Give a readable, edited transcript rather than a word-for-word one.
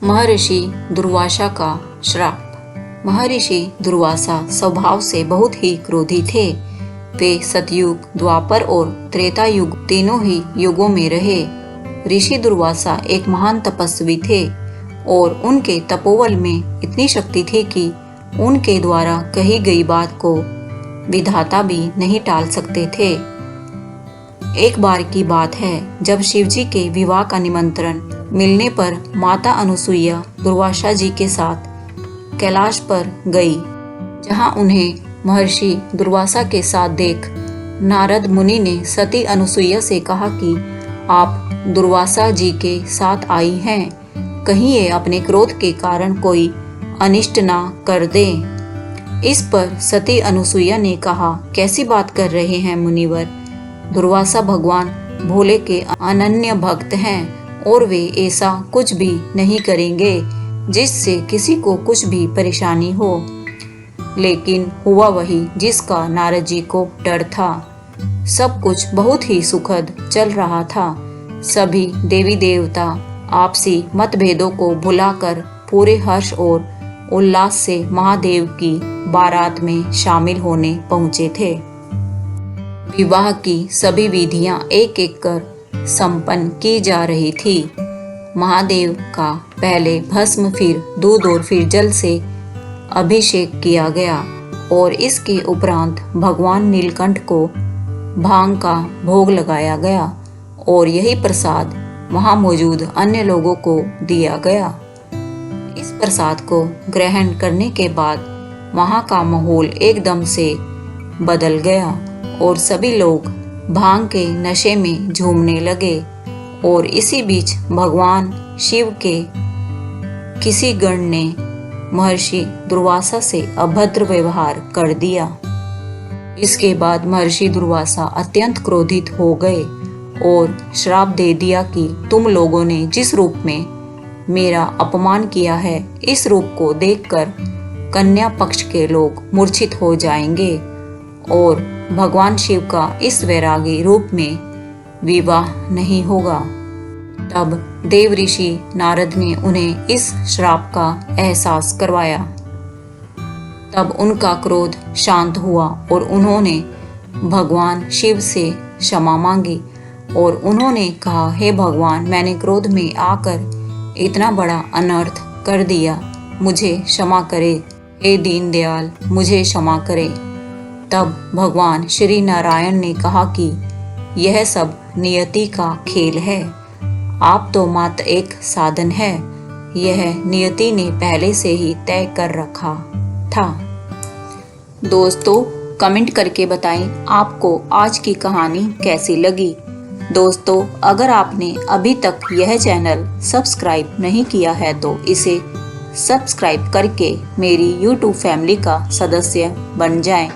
महर्षि दुर्वासा का श्राप। महर्षि दुर्वासा स्वभाव से बहुत ही क्रोधी थे। वे सतयुग, द्वापर और त्रेता युग तीनों ही युगों में रहे। ऋषि दुर्वासा एक महान तपस्वी थे और उनके तपोबल में इतनी शक्ति थी कि उनके द्वारा कही गई बात को विधाता भी नहीं टाल सकते थे। एक बार की बात है, जब शिवजी के विवाह का निमंत्रण मिलने पर माता अनुसुईया दुर्वासा जी के साथ कैलाश पर गई, जहां उन्हें महर्षि दुर्वासा के साथ देख नारद मुनि ने सती अनुसुईया से कहा कि आप दुर्वासा जी के साथ आई हैं, कहीं ये अपने क्रोध के कारण कोई अनिष्ट ना कर दें। इस पर सती अनुसुईया ने कहा, कैसी बात कर रहे हैं मुनिवर, दुर्वासा भगवान भोले के अनन्य भक्त हैं और वे ऐसा कुछ भी नहीं करेंगे जिससे किसी को कुछ भी परेशानी हो। लेकिन हुआ वही जिसका नारद जी को डर था। सब कुछ बहुत ही सुखद चल रहा था। सभी देवी देवता आपसी मतभेदों को भुलाकर पूरे हर्ष और उल्लास से महादेव की बारात में शामिल होने पहुंचे थे। विवाह की सभी विधियां एक एक कर संपन्न की जा रही थी। महादेव का पहले भस्म, फिर दूध और फिर जल से अभिषेक किया गया और इसके उपरांत भगवान नीलकंठ को भांग का भोग लगाया गया और यही प्रसाद वहां मौजूद अन्य लोगों को दिया गया। इस प्रसाद को ग्रहण करने के बाद वहां का माहौल एकदम से बदल गया और सभी लोग भांग के नशे में झूमने लगे। और इसी बीच भगवान शिव के किसी गण ने महर्षि दुर्वासा से अभद्र व्यवहार कर दिया। इसके बाद महर्षि दुर्वासा अत्यंत क्रोधित हो गए और श्राप दे दिया कि तुम लोगों ने जिस रूप में मेरा अपमान किया है, इस रूप को देखकर कन्या पक्ष के लोग मूर्छित हो जाएंगे और भगवान शिव का इस वैरागी रूप में विवाह नहीं होगा। तब देव ऋषि नारद ने उन्हें इस श्राप का एहसास करवाया। तब उनका क्रोध शांत हुआ और उन्होंने भगवान शिव से क्षमा मांगी और उन्होंने कहा, हे भगवान, मैंने क्रोध में आकर इतना बड़ा अनर्थ कर दिया, मुझे क्षमा करे। हे दीनदयाल, मुझे क्षमा करे। तब भगवान श्री नारायण ने कहा कि यह सब नियति का खेल है, आप तो मात्र एक साधन है, यह नियति ने पहले से ही तय कर रखा था। दोस्तों, कमेंट करके बताएं आपको आज की कहानी कैसी लगी। दोस्तों, अगर आपने अभी तक यह चैनल सब्सक्राइब नहीं किया है तो इसे सब्सक्राइब करके मेरी YouTube फैमिली का सदस्य बन जाएं।